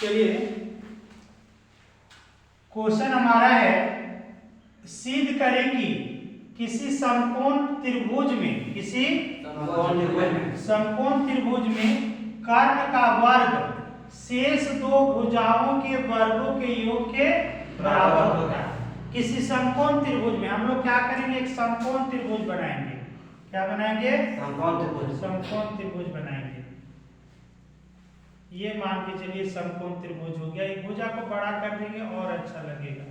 चलिए क्वेश्चन हमारा है, सिद्ध करें कि किसी समकोण त्रिभुज में कर्ण का वर्ग शेष दो भुजाओं के वर्गों के योग के बराबर होता है। किसी समकोण त्रिभुज में हम लोग क्या करेंगे, एक समकोण त्रिभुज बनाएंगे। क्या बनाएंगे? समकोण त्रिभुज बनाएंगे। ये मान के चलिए समकोण त्रिभुज हो गया। एक भुजा को बड़ा कर देंगे और अच्छा लगेगा,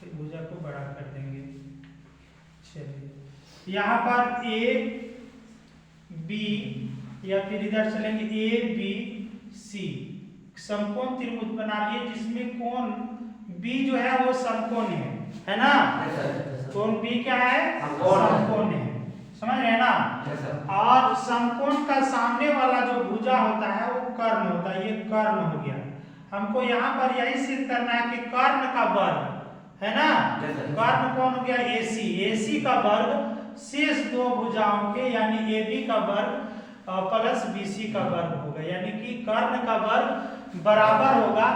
एक भुजा को बड़ा कर देंगे। चलिए यहाँ पर ए बी या फिर इधर चलेंगे ए बी सी, समकोण त्रिभुज बना लिए जिसमें कोण बी जो है वो समकोण है ना? कोण बी क्या है? समकोण है, समझ रहे हैं ना? और समकोण का सामने वाला जो भुजा होता है वो कर्ण होता है। ये कर्ण हो गया। हमको यहाँ पर यही सिद्ध करना है कि कर्ण का वर्ग है ना, कर्ण कौन हो गया? AC, AC का वर्ग शेष दो भुजाओं के यानी AB का वर्ग प्लस BC का वर्ग होगा, यानी कि कर्ण का वर्ग बराबर होगा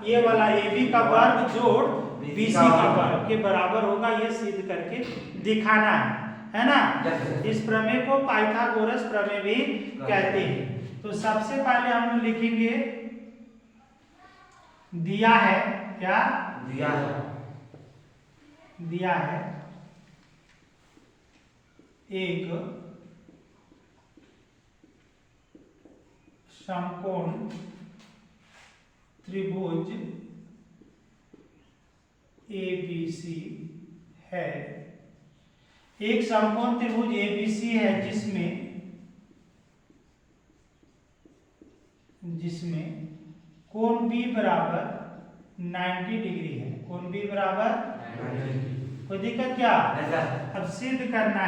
ये वाला AB का वर्ग जोड़ BC का वर्ग के बराबर होगा। ये सिद्ध करके दिखाना है ना? इस प्रमेय को पाइथागोरस प्रमेय भी कहते हैं। तो सबसे पहले हम लिखेंगे, दिया है क्या? दिया है एक समकोण त्रिभुज ABC है। एक समकोण त्रिभुज ABC है जिसमें कोण B बराबर 90 डिग्री है। कोण B बराबर 90। कोई दिक्कत क्या? अब सिद्ध करना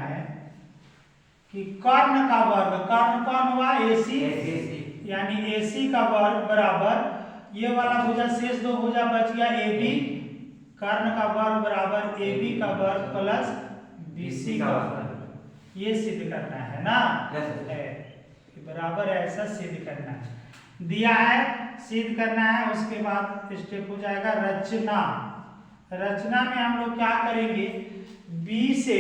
है, कि कर्ण का वर्ग, कर्ण कौन हुआ? AC, यानी AC का वर्ग बराबर ये वाला भुजा शेष दो भुजा बच गया AB, कर्ण का वर्ग बराबर AB का वर्ग प्लस BC का वर्ग। ये सिद्ध करना है ना? है बराबर है, ऐसा सिद्ध करना है। दिया है, सिद्ध करना है। उसके बाद स्टेप हो जाएगा रचना। रचना में हम लोग क्या करेंगे, B से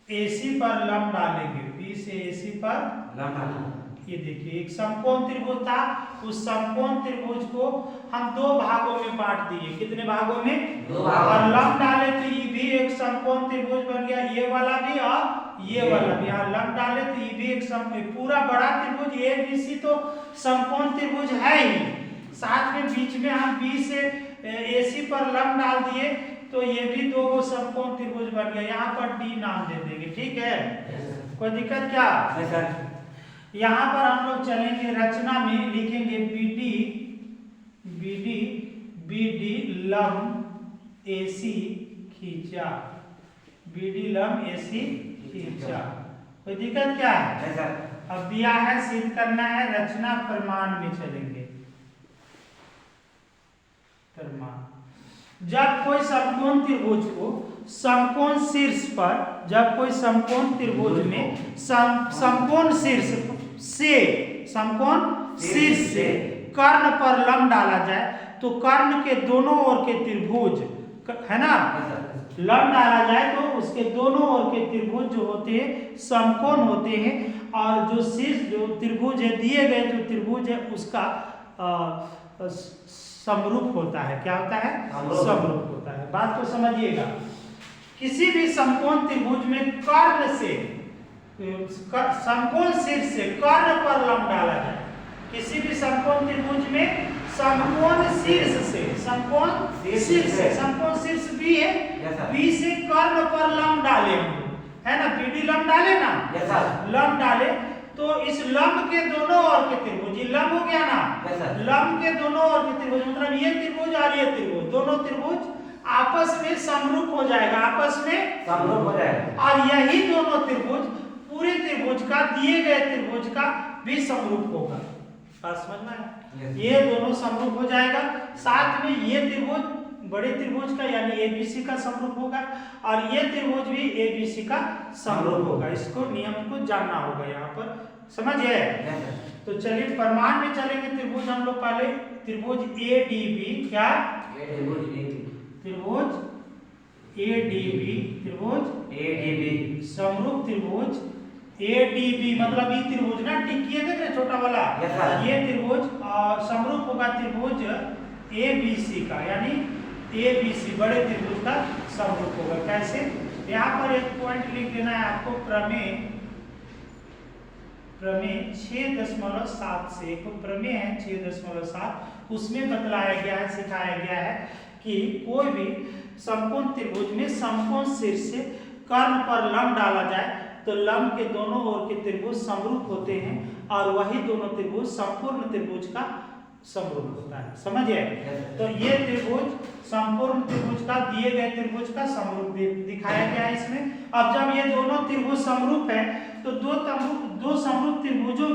AC पर लंब डालेंगे। B से AC पर लंब डालेंगे। ये देखिए एक समकोण त्रिभुज था, उस समकोण त्रिभुज को हम दो भागों में बांट दिए। कितने भागों में? दो भागों। और लंब डाले तो ये भी एक समकोण त्रिभुज बन गया, ये वाला भी और ये वाला भी। यहाँ लंब डाले तो ये भी एक पूरा बड़ा त्रिभुज ABC तो समकोण त्रिभुज है ही, साथ में बीच में हम B से AC पर लंब डाल दिए तो ये भी दो समकोण त्रिभुज बन गया। यहाँ पर D नाम दे देंगे, ठीक है? कोई दिक्कत क्या? यहाँ पर हम लोग चलेंगे रचना में, लिखेंगे BD लंब AC खींचा, BD लंब AC खींचा। कोई दिक्कत क्या है? अब दिया है, सिद्ध करना है। रचना प्रमाण में चलेंगे। प्रमाण, जब कोई समकोण त्रिभुज को समकोण शीर्ष पर, जब कोई समकोण त्रिभुज में समकोण शीर्ष से कर्ण पर लंब डाला जाए तो कर्ण के दोनों ओर के त्रिभुज है ना, लंब डाला जाए तो उसके दोनों ओर के त्रिभुज जो होते हैं समकोण होते हैं, और जो शीर्ष जो त्रिभुज है, दिए गए जो त्रिभुज है उसका समरूप होता है। क्या होता है? समरूप होता है। बात को समझिएगा। किसी भी समकोण त्रिभुज में कर्ण से समकोण शीर्ष से कर्ण पर लंब डाला जाए, किसी भी समकोण त्रिभुज में समकोण शीर्ष से समकोण शीर्ष B है, B से कर्ण पर लंब डाले है ना, BD लंब डाले ना, लंब डाले तो इस लंब के दोनों ओर के त्रिभुज, ये लंब हो गया ना, लंब के दोनों ओर के त्रिभुज मतलब ये त्रिभुज और ये त्रिभुज, दोनों त्रिभुज आपस में समरूप हो जाएगा, आपस में समरूप हो जाएगा। और यही दोनों त्रिभुज पूरे त्रिभुज का, दिए गए त्रिभुज का भी समरूप होगा। बात समझना है? ये दोनों समरूप हो जाएगा। साथ में ये त्रिभुज बड़े त्रिभुज का यानी एबीसी का समरूप होगा, और ये त्रिभुज भी एबीसी का समरूप होगा। इसको नियम को जानना होगा यहाँ पर, समझिए। तो चलिए प्रमाण में चलेंगे। त्रिभुज हम लोग पहले त्रिभुज एडीबी, क्या त्रिभुज एडीबी, त्रिभुज एडीबी समरूप त्रिभुज एडीबी मतलब ये त्रिभुज ना टिकिए देख रहे छोटा वाला, ये त्रिभुज समरूप होगा त्रिभुज एबीसी का, यानी एबीसी बड़े त्रिभुज का समरूप होगा। कैसे? यहाँ पर एक पॉइंट लिख देना है आपको, प्रमेय 6.7 से, एक प्रमेय है 6.7, उसमें बतलाया गया है, सिखाया गया है कि कोई भी समकोण त्रिभुज में समकोण शीर्ष से कर्ण पर लंब डाला जाए तो लंब के दोनों ओर के त्रिभुज समरूप होते हैं, और वही दोनों त्रिभुज संपूर्ण त्रिभुज का समरूप होता है। समझिए? तो ये त्रिभुज संपूर्ण त्रिभुज का, दिए गए त्रिभुज का समरूप दिखाया गया है इसमें। अब जब ये दोनों त्रिभुज समरूप है तो दो समरूप त्रिभुजों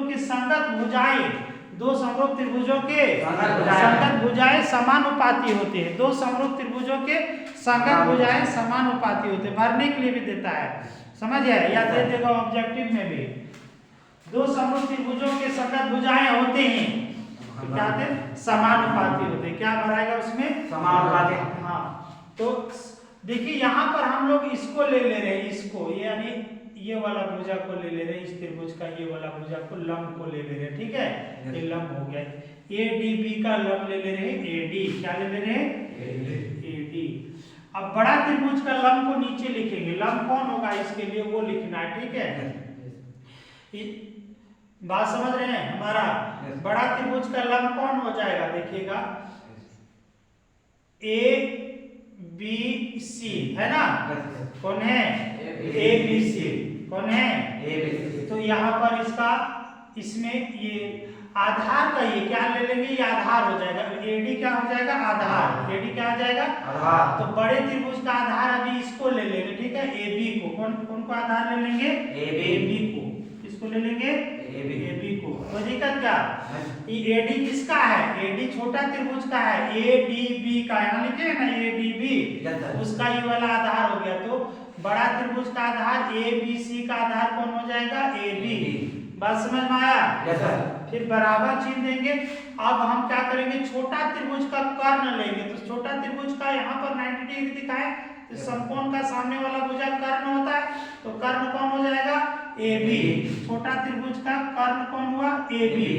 के संगत भुजाएं, दो समरूप त्रिभुजों के संगत भुजाएं समानुपाती होते हैं। दो समरूप त्रिभुजों के संगत भुजाएं समानुपाती होते हैं, भरने के लिए भी देता है, समझिए, या दे देगा ऑब्जेक्टिव में भी। दो समरूप त्रिभुजों के संगत भुजाएं होते हैं, तो क्या होते हैं? समानुपाती होते हैं। क्या भराएगा उसमें? समानुपाती। हाँ, तो देखिए यहाँ पर हम लोग इसको ले रहे हैं, इसको यानी ये वाला भुजा को ले रहे हैं, इस त्रिभुज का ये वाला भुजा को, लंब को ले रहे हैं, ठीक है, ये लंब हो गया। एडीबी का लंब ले रहे हैं, एडी, क्या ले रहे हैं? एडी। अब बड़ा त्रिभुज का लंब को नीचे लिखेंगे, लंब कौन होगा इसके लिए वो लिखना है, ठीक है। बात समझ रहे हैं हमारा? बड़ा त्रिभुज का लंब कौन हो जाएगा, देखिएगा, ए बी सी है ना, कौन है? ए बी सी, कौन है? तो यहाँ पर इसका, इसमें ये आधार का, ये क्या ले लेंगे? ये आधार हो जाएगा। एडी क्या हो जाएगा? आधार। एडी क्या हो जाएगा? आधार। तो बड़े त्रिभुज का आधार अभी इसको ले लेंगे, ठीक है, एबी को। कौन को आधार ले लेंगे? एबी को। किसको ले लेंगे? एबी को। तो दिक्कत क्या? ये एडी किसका है? एडी छोटा त्रिभुज का है, एडीबी का, यहाँ लिखे ना एडीबी, उसका ये वाला आधार हो गया। तो बड़ा त्रिभुज का आधार एबीसी का आधार कौन हो जाएगा? एबी। बात समझ में आया? फिर बराबर चिन्ह देंगे। अब हम क्या करेंगे? छोटा त्रिभुज का कर्ण लेंगे। तो छोटा त्रिभुज का यहाँ पर 90 डिग्री दिखाए, तो समकोण का सामने वाला भुजा कर्ण होता है, तो कर्ण कौन हो जाएगा? एबी। छोटा त्रिभुज का कर्ण कौन हुआ? एबी।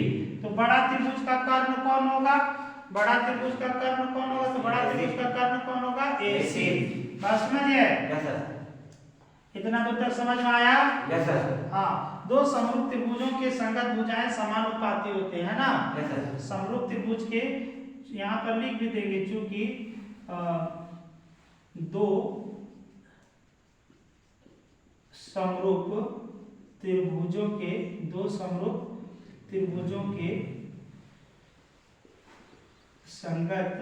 तो बड़ा त्रिभुज का कर्ण कौन होगा? बड़ा त्रिभुज का कर्ण कौन होगा? तो बड़ा त्रिभुज का कर्ण कौन होगा? एसी। बात समझिए? इतना दूर तक समझ में आया? Yes sir. हाँ, दो समरूप त्रिभुजों के संगत भुजाएं समानुपाती होते हैं ना। Yes sir. समरूप त्रिभुज के यहाँ पर लिख भी देंगे, चूंकि दो समरूप त्रिभुजों के संगत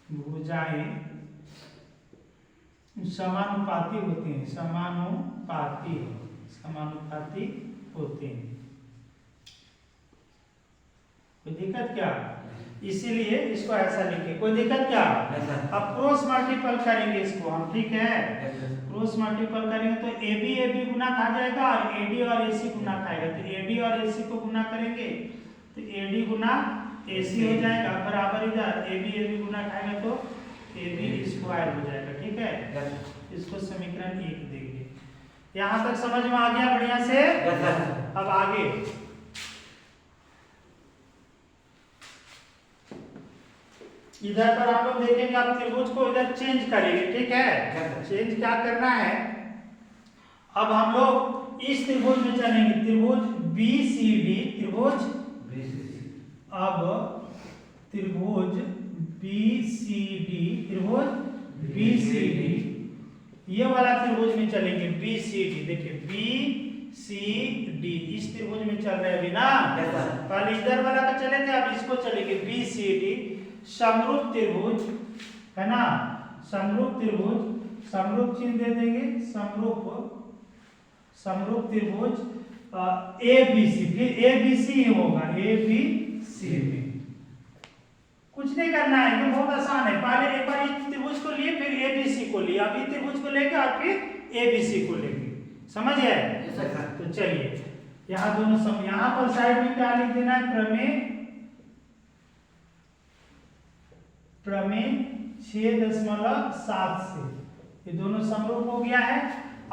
भुजाएं समानुपाती होते हैं, समानुपाती होते हैं। कोई दिक्कत क्या? इसीलिए इसको ऐसा लिखे, कोई दिक्कत क्या? अब क्रॉस मल्टीपल करेंगे इसको हम, ठीक है, क्रॉस मल्टीपल करेंगे तो एबी एबी गुना खा जाएगा और एडी और एसी गुना खाएगा। तो एडी और एसी को गुना करेंगे तो एडी गुना एसी हो जाएगा, बराबर इधर एबी एबी गुना खाएगा तो एबी स्क्वायर हो जाएगा, ठीक है। इसको समीकरण 1 देंगे। यहाँ तक समझ में आ गया बढ़िया से? अब आगे इधर पर आप लोग देखेंगे, आप त्रिभुज को इधर चेंज करेंगे, ठीक है। चेंज क्या करना है? अब हम लोग इस त्रिभुज में चलेंगे, त्रिभुज बीसीडी, त्रिभुज अब त्रिभुज बीसीडी, त्रिभुज बीसीडी, ये वाला त्रिभुज में चलेंगे, बीसीडी। देखिए बीसीडी इस त्रिभुज में चल रहे अभी ना, पहले इधर वाला का चले थे, अब इसको चलेंगे बीसीडी। समरूप त्रिभुज है ना, समरूप त्रिभुज, समरूप चिन्ह दे देंगे, समरूप त्रिभुज एबीसी, फिर एबीसी होगा, एबीसी में कुछ नहीं करना है, ये बहुत आसान है। पहले एक बार इस त्रिभुज को लिए, फिर एबीसी को लिए, अभी त्रिभुज को लेके और फिर एबीसी को लेके, समझ गए? तो चलिए यहाँ दोनों यहाँ पर साइड में क्या लिख देना है, प्रमेय 6.7 से, ये दोनों समरूप हो गया है।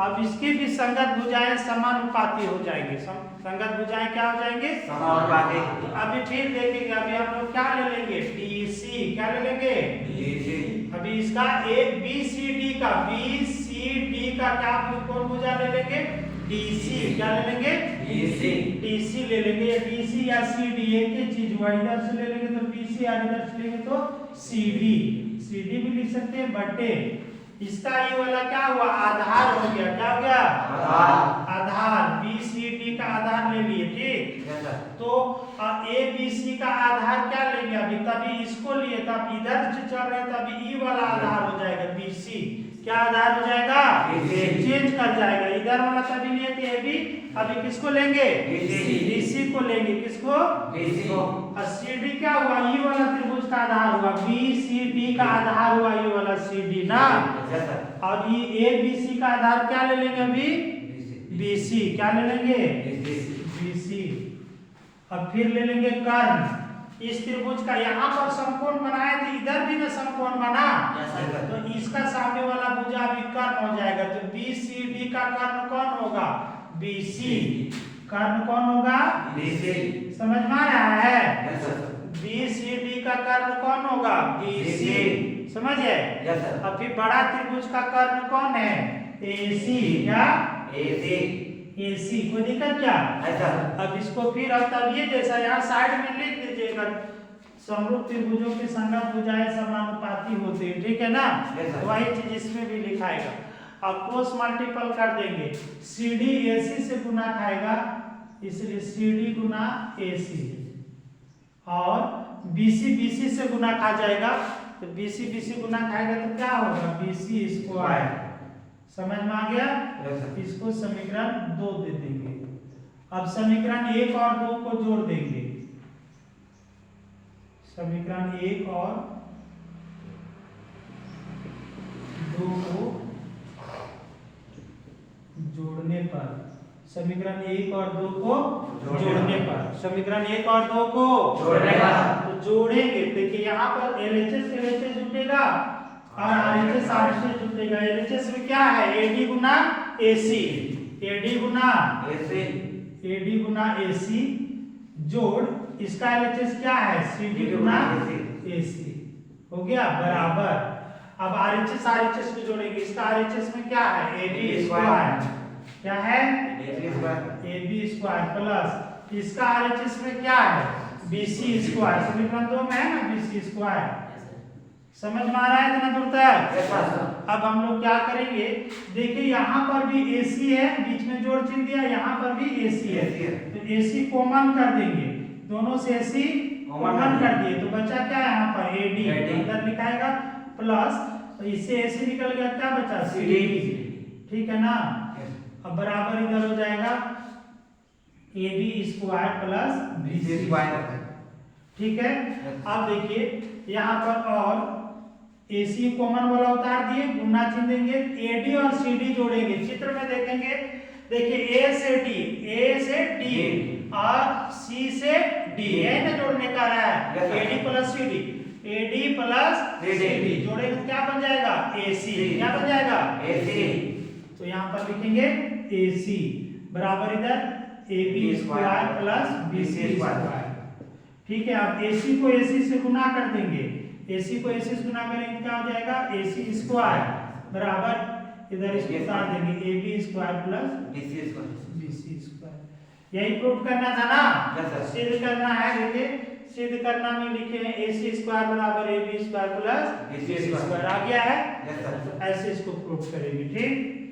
अब इसकी भी संगत भुजाएं समानुपाती हो जाएंगे। संगत भुजाएं क्या हो जाएंगे? समानुपाती। अभी फिर देखेंगे, अभी हम लोग क्या ले लेंगे, डीसी। क्या ले लेंगे? डीसी। अभी इसका एक बीसीडी का क्या कौन भुजा ले लेंगे? डीसी। क्या ले लेंगे? डीसी। डीसी ले लेंगे। डीसी या सीडी एक ही चीज हुआ, इधर से ले लेंगे तो बीसी और इधर से लेंगे तो सीडी। सीडी भी लिख सकते हैं बटे इसका ये वाला क्या हुआ, आधार हो गया। क्या हो गया? आधार। बीसीडी का आधार ले लिए, ठीक। तो एबीसी का आधार क्या लेंगे, अभी तभी इसको लिए, तब इधर से चल रहे तभी ई वाला आधार हो जाएगा बीसी। क्या आधार हो जाएगा? चेंज कर जाएगा, इधर वाला तभी लिए थे एबी, अभी किसको लेंगे? डीसी को लेंगे। किसको? डीसी को। और सीडी क्या हुआ, ई वाला त्रिभुज का आधार हुआ, बीसीडी का आधार हुआ ये वाला सीडी ना। और ये एबीसी का आधार क्या ले लेंगे अभी? बीसी। क्या ले लेंगे? बीसी। अब फिर ले लेंगे कर्ण। इस त्रिभुज का यहाँ पर समकोण बनाए थे, इधर भी ना समकोण बना, तो इसका सामने वाला भुजा भी कर्ण हो जाएगा। तो बीसीडी का कर्ण कौन होगा? बीसी। कर्ण कौन होगा? बीसी। समझ में आ रहा है? बीसीडी का कर्ण कौन होगा? बीसी। समझ है? अब फिर बड़ा त्रिभुज का कर्ण कौन है? एसी। क्या? एसी। एसी। कोई दिक्कत क्या? अब इसको फिर अब तब ये जैसा यहाँ साइड में लिख दीजिएगा, समरूप त्रिभुजों की संगत भुजाएं समानुपाती होती है, ठीक है ना? वही चीज इसमें भी लिखाएगा। अब क्रॉस मल्टीपल कर देंगे, सीडी एसी से गुना खाएगा, इसलिए सीडी गुना एसी, और बीसी बीसी से गुना खा जाएगा, तो बीसी बीसी गुना खाएगा तो क्या होगा? BC square. समझ में आ गया? इसको समीकरण 2 दे देंगे। अब समीकरण 1 और 2 को जोड़ देंगे। समीकरण 1 और 2 को जोड़ने पर, समीकरण 1 और 2 को जोड़ने पर, समीकरण 1 और 2 को जोड़ने पर तो जोड़ेंगे। देखिए यहाँ पर एलएचएस एलएचएस जुटेगा और आरएचएस आरएचएस जुटेगा। एलएचएस में क्या है? एडी गुना एसी, एडी गुना एसी, एडी गुना एसी जोड़ इसका एलएचएस क्या है? सीडी गुना एसी। हो गया बराबर। अब आरएचएस आरएचएस को जोड़ेंगे, इसका आरएचएस में क्या है? AB square. क्या है? एबी स्क्वायर प्लस इसका आरएचएस में क्या है? BC square. समीकरण 2 में है ना बीसी स्क्वायर। समझ में आ रहा है इतना दूर तक? अब हम लोग क्या करेंगे, देखिए यहाँ पर भी AC है, बीच में जोड़ चिन्ह दिया, यहाँ पर भी AC है, तो AC कॉमन कर देंगे, दोनों से AC कॉमन कर दिए, तो बचा क्या यहाँ पर? AD अंदर लिखाएगा प्लस, तो इससे AC निकल गया, क्या बचा? CD। ठीक है ना? अब बराबर इधर हो जाएगा AB square plus BC square. ठीक है? अब देखिए यहाँ पर और AC कॉमन वाला उतार दिए, गुना चिन्ह देंगे, AD और CD जोड़ेंगे। चित्र में देखेंगे, देखिए A से D और C से D, यही ना जोड़ने का रहा है। AD plus CD, AD plus CD जोड़ेंगे तो क्या बन जाएगा? AC। क्या बन जाएगा? AC। तो यहाँ पर लिखेंगे AC बराबर इधर AB square plus BC square. ठीक है? अब AC को AC से गुना कर देंगे, AC को AC से गुना करेंगे क्या हो जाएगा? AC स्क्वायर बराबर इधर इसको उतार देंगे, AB square plus BC square. यही प्रूफ करना था ना? सिद्ध करना है। देखिए सिद्ध करना में लिखे हैं AC स्क्वायर बराबर AB square plus BC square. आ गया है? ऐसे इसको प्रूफ करेंगे। ठीक।